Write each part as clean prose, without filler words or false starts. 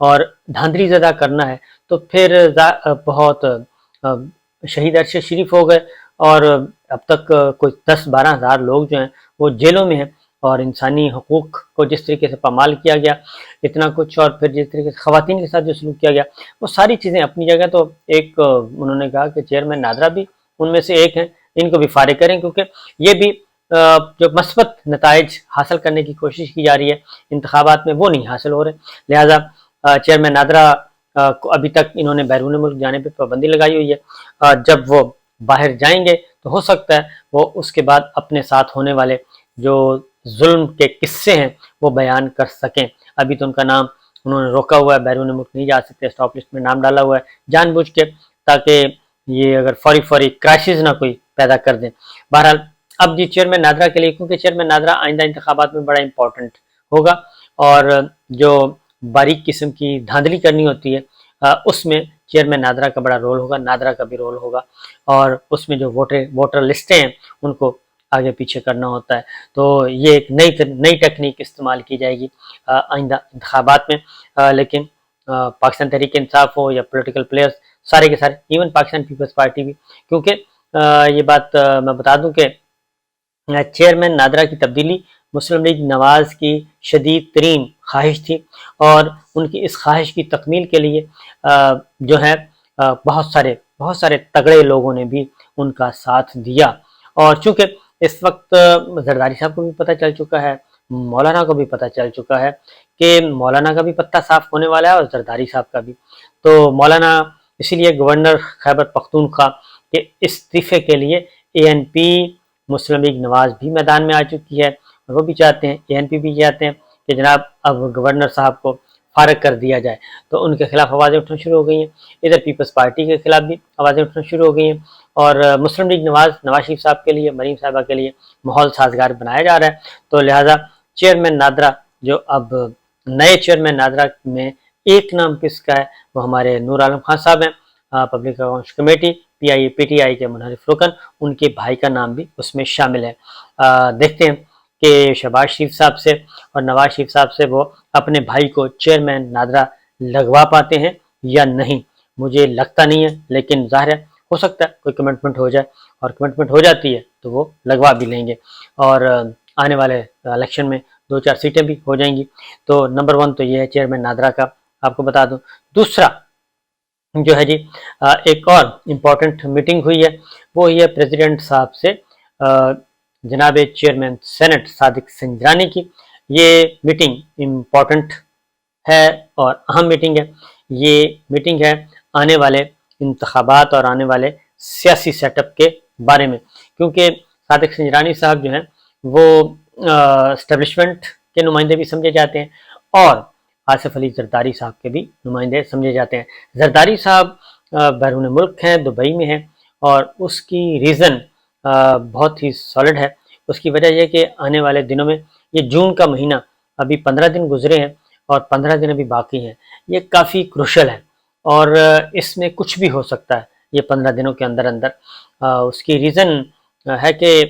اور دھاندلی زدہ کرنا ہے تو پھر بہت شہید ارشد شریف ہو گئے، اور اب تک کوئی 10-12 ہزار لوگ جو ہیں وہ جیلوں میں ہیں، اور انسانی حقوق کو جس طریقے سے پامال کیا گیا اتنا کچھ، اور پھر جس طریقے سے خواتین کے ساتھ جو سلوک کیا گیا، وہ ساری چیزیں اپنی جگہ. تو ایک انہوں نے کہا کہ چیئرمین نادرا بھی ان میں سے ایک ہیں، ان کو بھی فارغ کریں، کیونکہ یہ بھی جو مثبت نتائج حاصل کرنے کی کوشش کی جا رہی ہے انتخابات میں وہ نہیں حاصل ہو رہے. لہٰذا چیئرمین نادرا کو ابھی تک انہوں نے بیرون ملک جانے پہ پابندی لگائی ہوئی ہے. جب وہ باہر جائیں گے تو ہو سکتا ہے وہ اس کے بعد اپنے ساتھ ہونے والے جو ظلم کے قصے ہیں وہ بیان کر سکیں. ابھی تو ان کا نام انہوں نے روکا ہوا ہے، بیرون ملک نہیں جا سکتے، اسٹاپ لسٹ میں نام ڈالا ہوا ہے جان بوجھ کے، تاکہ یہ اگر فوری کرائسس نہ کوئی پیدا کر دیں. بہرحال اب جی چیئرمین نادرا کے لیے، کیونکہ چیئرمین نادرا آئندہ انتخابات میں بڑا امپورٹنٹ ہوگا، اور جو باریک قسم کی دھاندلی کرنی ہوتی ہے اس میں چیئرمین نادرا کا بڑا رول ہوگا، نادرا کا بھی رول ہوگا، اور اس میں جو ووٹر لسٹیں ہیں ان کو آگے پیچھے کرنا ہوتا ہے. تو یہ ایک نئی ٹیکنیک استعمال کی جائے گی آئندہ انتخابات میں. لیکن پاکستان تحریک انصاف ہو یا پولیٹیکل پلیئرز سارے کے سارے، ایون پاکستان پیپلز پارٹی بھی، کیونکہ یہ بات میں بتا دوں کہ چیئرمین نادرا کی تبدیلی مسلم لیگ نواز کی شدید ترین خواہش تھی، اور ان کی اس خواہش کی تکمیل کے لیے جو ہے بہت سارے تگڑے لوگوں نے بھی ان کا ساتھ دیا. اور چونکہ اس وقت زرداری صاحب کو بھی پتہ چل چکا ہے، مولانا کو بھی پتہ چل چکا ہے کہ مولانا کا بھی پتہ صاف ہونے والا ہے اور زرداری صاحب کا بھی. تو مولانا اسی لیے گورنر خیبر پختونخوا کے استعفے کے لیے ANP مسلم لیگ نواز بھی میدان میں آ چکی ہے، اور وہ بھی چاہتے ہیں، ANP بھی چاہتے ہیں کہ جناب اب گورنر صاحب کو فارغ کر دیا جائے. تو ان کے خلاف آوازیں اٹھنا شروع ہو گئی ہیں، ادھر پیپلز پارٹی کے خلاف بھی آوازیں اٹھنا شروع ہو گئی ہیں، اور مسلم لیگ نواز شریف صاحب کے لیے، مریم صاحبہ کے لیے ماحول سازگار بنایا جا رہا ہے. تو لہٰذا چیئرمین نادرا جو اب نئے چیئرمین نادرا میں ایک نام کس کا ہے، وہ ہمارے نور عالم خان صاحب ہیں، پبلک اکاؤنٹس کمیٹی PTI کے منحرف رکن، ان کے بھائی کا نام بھی اس میں شامل ہے. دیکھتے ہیں کہ شہباز شریف صاحب سے اور نواز شریف صاحب سے وہ اپنے بھائی کو چیئرمین نادرا لگوا پاتے ہیں یا نہیں. مجھے لگتا نہیں ہے، لیکن ظاہر ہے ہو سکتا ہے کوئی کمٹمنٹ ہو جائے، اور کمٹمنٹ ہو جاتی ہے تو وہ لگوا بھی لیں گے، اور آنے والے الیکشن میں 2-4 سیٹیں بھی ہو جائیں گی. تو نمبر 1 تو یہ ہے چیئرمین نادرا کا، آپ کو بتا دوں. دوسرا جو ہے جی ایک اور امپورٹنٹ میٹنگ ہوئی ہے، وہ یہ پریزیڈنٹ صاحب سے جناب چیئرمین سینٹ صادق سنجرانی کی. یہ میٹنگ امپورٹنٹ ہے اور اہم میٹنگ ہے. یہ میٹنگ ہے آنے والے انتخابات اور آنے والے سیاسی سیٹ اپ کے بارے میں، کیونکہ صادق سنجرانی صاحب جو ہیں وہ اسٹیبلشمنٹ کے نمائندے بھی سمجھے جاتے ہیں، اور آصف علی زرداری صاحب کے بھی نمائندے سمجھے جاتے ہیں. زرداری صاحب بیرون ملک ہیں، دبئی میں ہیں، اور اس کی ریزن بہت ہی سالڈ ہے. اس کی وجہ یہ کہ آنے والے دنوں میں، یہ جون کا مہینہ، ابھی 15 دن گزرے ہیں اور 15 دن ابھی باقی ہیں، یہ کافی کروشل ہے، اور اس میں کچھ بھی ہو سکتا ہے یہ 15 دنوں کے اندر. اس کی ریزن ہے کہ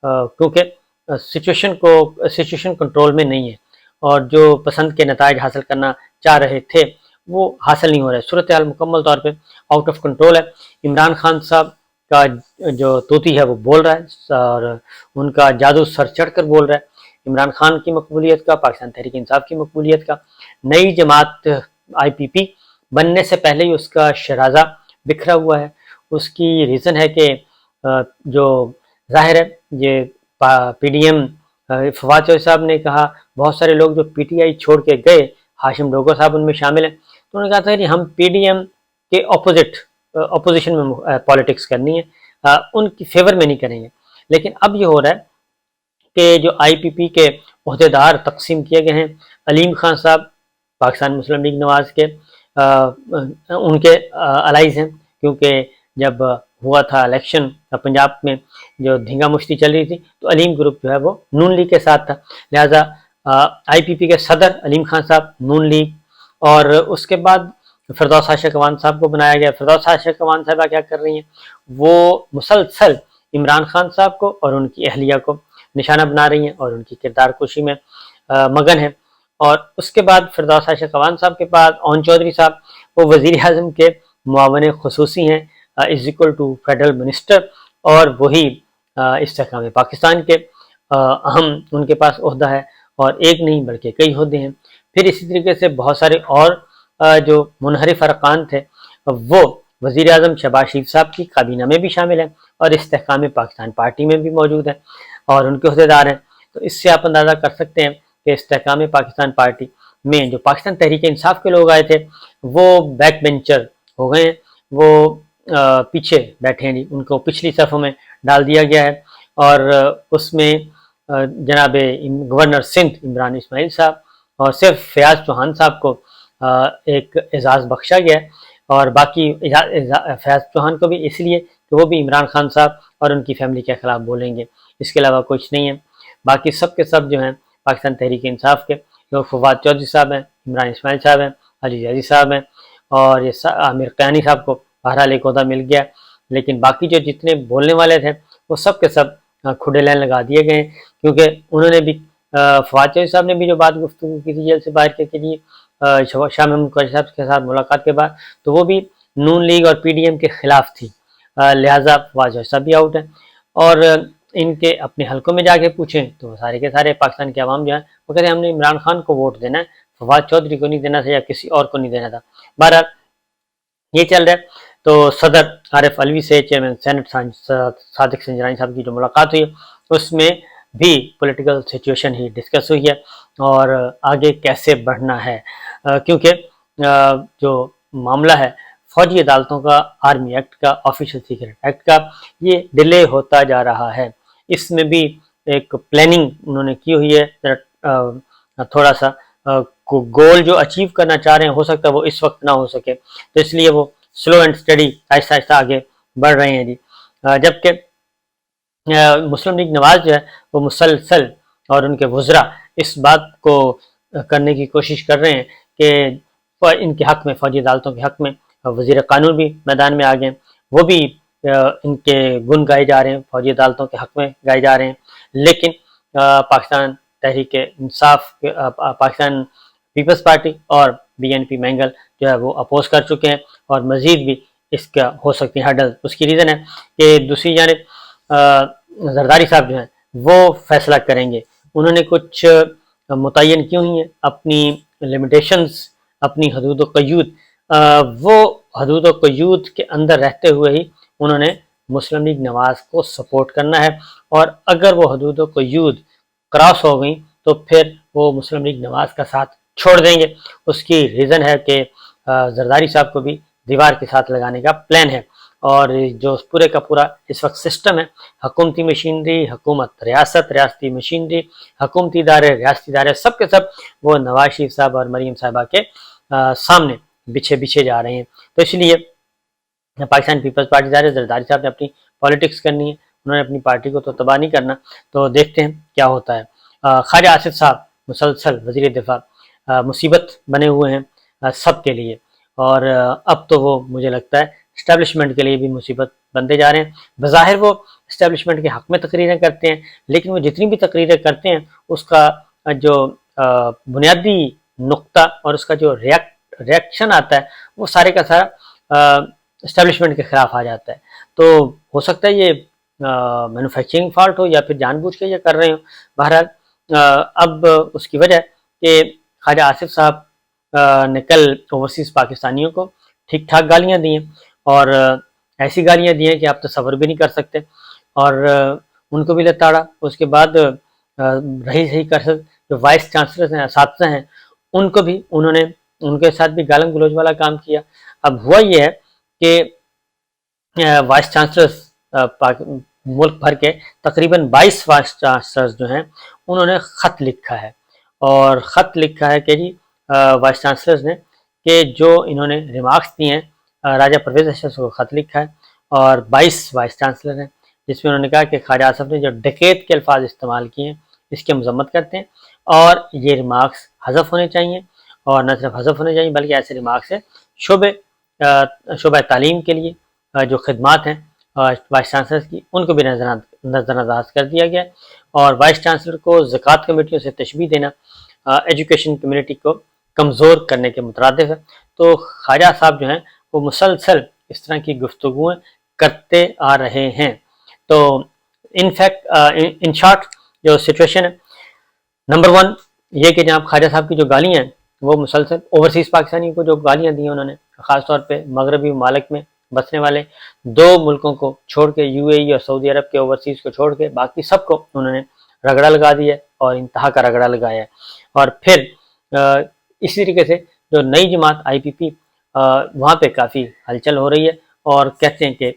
کیونکہ سچویشن کنٹرول میں نہیں ہے، اور جو پسند کے نتائج حاصل کرنا چاہ رہے تھے وہ حاصل نہیں ہو رہے. صورتحال مکمل طور پہ آؤٹ آف کنٹرول ہے. عمران خان صاحب کا جو طوطی ہے وہ بول رہا ہے، اور ان کا جادو سر چڑھ کر بول رہا ہے. عمران خان کی مقبولیت کا، پاکستان تحریک انصاف کی مقبولیت کا، نئی جماعت IPP بننے سے پہلے ہی اس کا شرازہ بکھرا ہوا ہے. اس کی ریزن ہے کہ جو ظاہر ہے یہ PDM فواد چوہدری صاحب نے کہا، بہت سارے لوگ جو PTI چھوڑ کے گئے، ہاشم ڈوگر صاحب ان میں شامل ہیں، تو انہوں نے کہا تھا کہ ہم PDM کے اپوزیشن میں پالیٹکس کرنی ہے، ان کی فیور میں نہیں کریں گے. لیکن اب یہ ہو رہا ہے کہ جو IPP کے عہدیدار تقسیم کیے گئے ہیں، علیم خان صاحب پاکستان مسلم لیگ نواز کے ان کے الائز ہیں، کیونکہ جب ہوا تھا الیکشن پنجاب میں جو دھنگا مشتی چل رہی تھی تو علیم گروپ جو ہے وہ نون لیگ کے ساتھ تھا. لہٰذا IPP کے صدر علیم خان صاحب نون لیگ، اور اس کے بعد فردوس عائشہ کوان صاحب کو بنایا گیا. فردوس عائشہ کوان صاحبہ کیا کر رہی ہیں، وہ مسلسل عمران خان صاحب کو اور ان کی اہلیہ کو نشانہ بنا رہی ہیں اور ان کی کردار کشی میں مگن ہے. اور اس کے بعد فردوس عائشہ قوان صاحب کے بعد اون چودھری صاحب، وہ وزیر اعظم کے معاون خصوصی ہیں، is equal to federal minister, اور وہی استحکام پاکستان کے اہم ان کے پاس عہدہ ہے، اور ایک نہیں بلکہ کئی عہدے ہیں۔ پھر اسی طریقے سے بہت سارے اور جو منحرف ارکان تھے وہ وزیر اعظم شہباز شریف صاحب کی کابینہ میں بھی شامل ہیں، اور استحکام پاکستان پارٹی میں بھی موجود ہیں اور ان کے عہدیدار ہیں۔ تو اس سے آپ اندازہ کر سکتے ہیں کہ استحکام پاکستان پارٹی میں جو پاکستان تحریک انصاف کے لوگ آئے تھے وہ بیک بینچر ہو گئے ہیں، وہ پیچھے بیٹھے ہیں جی، ان کو پچھلی صفوں میں ڈال دیا گیا ہے، اور اس میں جناب گورنر سندھ عمران اسماعیل صاحب اور صرف فیاض چوہان صاحب کو ایک اعزاز بخشا گیا ہے، اور باقی فیاض چوہان کو بھی اس لیے کہ وہ بھی عمران خان صاحب اور ان کی فیملی کے خلاف بولیں گے، اس کے علاوہ کچھ نہیں ہے۔ باقی سب کے سب جو ہیں پاکستان تحریک انصاف کے جو فواد چودھری صاحب ہیں، عمران اسماعیل صاحب ہیں، علی جیزی صاحب ہیں، اور یہ عامر قیانی صاحب کو بہرحال ایک عہدہ مل گیا، لیکن باقی جو جتنے بولنے والے تھے وہ سب کے سب کھڑے لین لگا دیے گئے ہیں، کیونکہ انہوں نے بھی فواد چودھری صاحب نے بھی جو بات گفتگو کی تھی جیل سے باہر کے لیے شاہ محمود قریشی صاحب کے ساتھ ملاقات کے بعد، تو وہ بھی نون لیگ اور پی ڈی ایم کے خلاف تھی، لہٰذا فواد چودھری صاحب بھی آؤٹ ہیں، اور ان کے اپنے حلقوں میں جا کے پوچھیں تو سارے کے سارے پاکستان کے عوام جو ہیں وہ کہتے ہیں ہم نے عمران خان کو ووٹ دینا ہے، فواد چودھری کو نہیں دینا تھا یا کسی اور کو نہیں دینا تھا۔ بہرحال یہ چل رہا ہے۔ تو صدر عارف علوی سے چیئرمین سینٹ صادق سنجرانی صاحب کی جو ملاقات ہوئی اس میں بھی پولیٹیکل سچویشن ہی ڈسکس ہوئی ہے، اور آگے کیسے بڑھنا ہے، کیونکہ جو معاملہ ہے فوجی عدالتوں کا، آرمی ایکٹ کا، آفیشل سیکرٹ ایکٹ کا، یہ ڈیلے ہوتا جا رہا ہے۔ اس میں بھی ایک پلاننگ انہوں نے کی ہوئی ہے، تھوڑا سا گول جو اچیو کرنا چاہ رہے ہیں ہو سکتا ہے وہ اس وقت نہ ہو سکے، تو اس لیے وہ سلو اینڈ اسٹڈی آہستہ آہستہ آگے بڑھ رہے ہیں جی۔ جبکہ مسلم لیگ نواز جو ہے وہ مسلسل اور ان کے وزراء اس بات کو کرنے کی کوشش کر رہے ہیں کہ ان کے حق میں، فوجی عدالتوں کے حق میں وزیر قانون بھی میدان میں آ گئے، وہ بھی ان کے گن گائے جا رہے ہیں، فوجی عدالتوں کے حق میں گائے جا رہے ہیں، لیکن پاکستان تحریک انصاف، پاکستان پیپلز پارٹی اور بی این پی مینگل جو ہے وہ اپوز کر چکے ہیں، اور مزید بھی اس کا ہو سکتی ہے ہرڈل۔ اس کی ریزن ہے کہ دوسری جانب زرداری صاحب جو ہیں وہ فیصلہ کریں گے، انہوں نے کچھ متعین کی ہوئی ہیں اپنی لمیٹیشنز، اپنی حدود و قیود، وہ حدود و قیود کے اندر رہتے ہوئے ہی انہوں نے مسلم لیگ نواز کو سپورٹ کرنا ہے، اور اگر وہ حدود و قیود کراس ہو گئیں تو پھر وہ مسلم لیگ نواز کا ساتھ چھوڑ دیں گے۔ اس کی ریزن ہے کہ زرداری صاحب کو بھی دیوار کے ساتھ لگانے کا پلان ہے، اور جو پورے کا پورا اس وقت سسٹم ہے، حکومتی مشینری، حکومت ریاست، ریاستی مشینری، حکومتی ادارے، ریاستی ادارے، سب کے سب وہ نواز شریف صاحب اور مریم صاحبہ کے سامنے بچھے جا رہے ہیں۔ تو اس لیے پاکستان پیپلز پارٹی ظاہر ہے زرداری صاحب نے اپنی پالیٹکس کرنی ہے، انہوں نے اپنی پارٹی کو تو تباہ نہیں کرنا، تو دیکھتے ہیں کیا ہوتا ہے۔ خواجہ آصف صاحب مسلسل وزیر دفاع مصیبت بنے ہوئے ہیں سب کے لیے، اور اب تو وہ مجھے لگتا ہے اسٹیبلشمنٹ کے لیے بھی مصیبت بنتے جا رہے ہیں۔ بظاہر وہ اسٹیبلشمنٹ کے حق میں تقریریں کرتے ہیں، لیکن وہ جتنی بھی تقریریں کرتے ہیں اس کا جو بنیادی نقطہ اور اس کا جو ریئیکشن آتا ہے وہ سارے کا سارا اسٹیبلشمنٹ کے خلاف آ جاتا ہے۔ تو ہو سکتا ہے یہ مینوفیکچرنگ فالٹ ہو یا پھر جان بوجھ کے یہ کر رہے ہوں۔ بہرحال اب اس کی وجہ کہ خواجہ آصف صاحب نے کل اوورسیز پاکستانیوں کو ٹھیک ٹھاک گالیاں دی ہیں، اور ایسی گالیاں دی ہیں کہ آپ تصور بھی نہیں کر سکتے، اور ان کو بھی لتاڑا۔ اس کے بعد رہی صحیح کر سکتے جو وائس چانسلر ہیں، اساتذہ ہیں، ان کو بھی انہوں نے ان کے ساتھ بھی گالم گلوچ والا کام کیا۔ اب ہوا یہ ہے کہ وائس چانسلر ملک بھر کے تقریباً 22 وائس چانسلرز جو ہیں انہوں نے خط لکھا ہے، اور خط لکھا ہے کہ جی وائس چانسلرز نے کہ جو انہوں نے ریمارکس دیے ہیں، راجہ پرویز احمد کو خط لکھا ہے، اور 22 وائس چانسلر ہیں جس میں انہوں نے کہا کہ خواجہ آصف نے جو ڈکیت کے الفاظ استعمال کیے ہیں اس کی مذمت کرتے ہیں، اور یہ ریمارکس حذف ہونے چاہیے، اور نہ صرف حذف ہونے چاہیے بلکہ ایسے ریمارکس ہیں شعبہ تعلیم کے لیے جو خدمات ہیں وائس چانسلر کی ان کو بھی نظر انداز کر دیا گیا، اور وائس چانسلر کو زکوٰۃ کمیٹیوں سے تشبیہ دینا ایجوکیشن کمیونٹی کو کمزور کرنے کے مترادف ہے۔ تو خواجہ صاحب جو ہیں وہ مسلسل اس طرح کی گفتگویں کرتے آ رہے ہیں۔ تو ان شارٹ جو سچویشن ہے، نمبر 1 یہ کہ جناب خواجہ صاحب کی جو گالیاں ہیں وہ مسلسل اوورسیز پاکستانیوں کو جو گالیاں دی ہیں انہوں نے، خاص طور پہ مغربی ممالک میں بسنے والے 2 ملکوں کو چھوڑ کے، یو اے ای اور سعودی عرب کے اوورسیز کو چھوڑ کے باقی سب کو انہوں نے رگڑا لگا دیا ہے، اور انتہا کا رگڑا لگایا ہے۔ اور پھر اسی طریقے سے جو نئی جماعت آئی پی پی، وہاں پہ کافی ہلچل ہو رہی ہے، اور کہتے ہیں کہ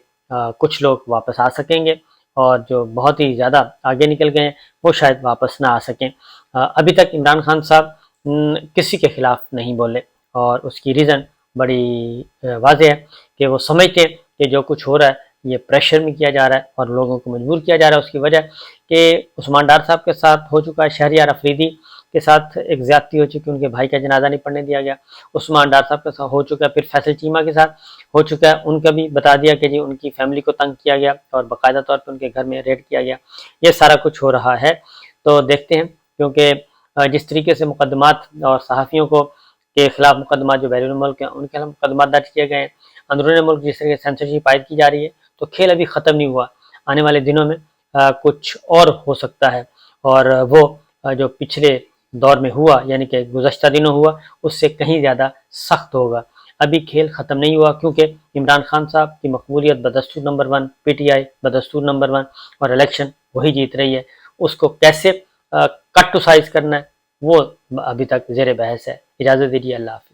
کچھ لوگ واپس آ سکیں گے، اور جو بہت ہی زیادہ آگے نکل گئے ہیں وہ شاید واپس نہ آ سکیں۔ ابھی تک عمران خان صاحب کسی کے خلاف نہیں بولے، اور اس کی ریزن بڑی واضح ہے کہ وہ سمجھتے ہیں کہ جو کچھ ہو رہا ہے یہ پریشر میں کیا جا رہا ہے اور لوگوں کو مجبور کیا جا رہا ہے۔ اس کی وجہ کہ عثمان ڈار صاحب کے ساتھ ہو چکا ہے، شہریار افریدی کے ساتھ ایک زیادتی ہو چکی، ان کے بھائی کا جنازہ نہیں پڑھنے دیا گیا۔ عثمان ڈار صاحب کے ساتھ ہو چکا ہے، پھر فیصل چیمہ کے ساتھ ہو چکا ہے، ان کا بھی بتا دیا کہ جی ان کی فیملی کو تنگ کیا گیا اور باقاعدہ طور پہ ان کے گھر میں ریڈ کیا گیا۔ یہ سارا کچھ ہو رہا ہے، تو دیکھتے ہیں، کیونکہ جس طریقے سے مقدمات اور صحافیوں کو کے خلاف مقدمات جو بیرون ملک ہیں ان کے خلاف مقدمات درج کیے گئے ہیں، اندرون ملک جس طرح سے سینسرشپ عائد کی جا رہی ہے، تو کھیل ابھی ختم نہیں ہوا۔ آنے والے دنوں میں کچھ اور ہو سکتا ہے، اور وہ جو پچھلے دور میں ہوا، یعنی کہ گزشتہ دنوں ہوا، اس سے کہیں زیادہ سخت ہوگا۔ ابھی کھیل ختم نہیں ہوا، کیونکہ عمران خان صاحب کی مقبولیت بدستور نمبر 1، پی ٹی آئی بدستور نمبر 1، اور الیکشن وہی جیت رہی ہے۔ اس کو کیسے کٹ ٹو سائز کرنا ہے وہ ابھی تک زیر بحث ہے۔ اجازت دیجیے، اللہ حافظ۔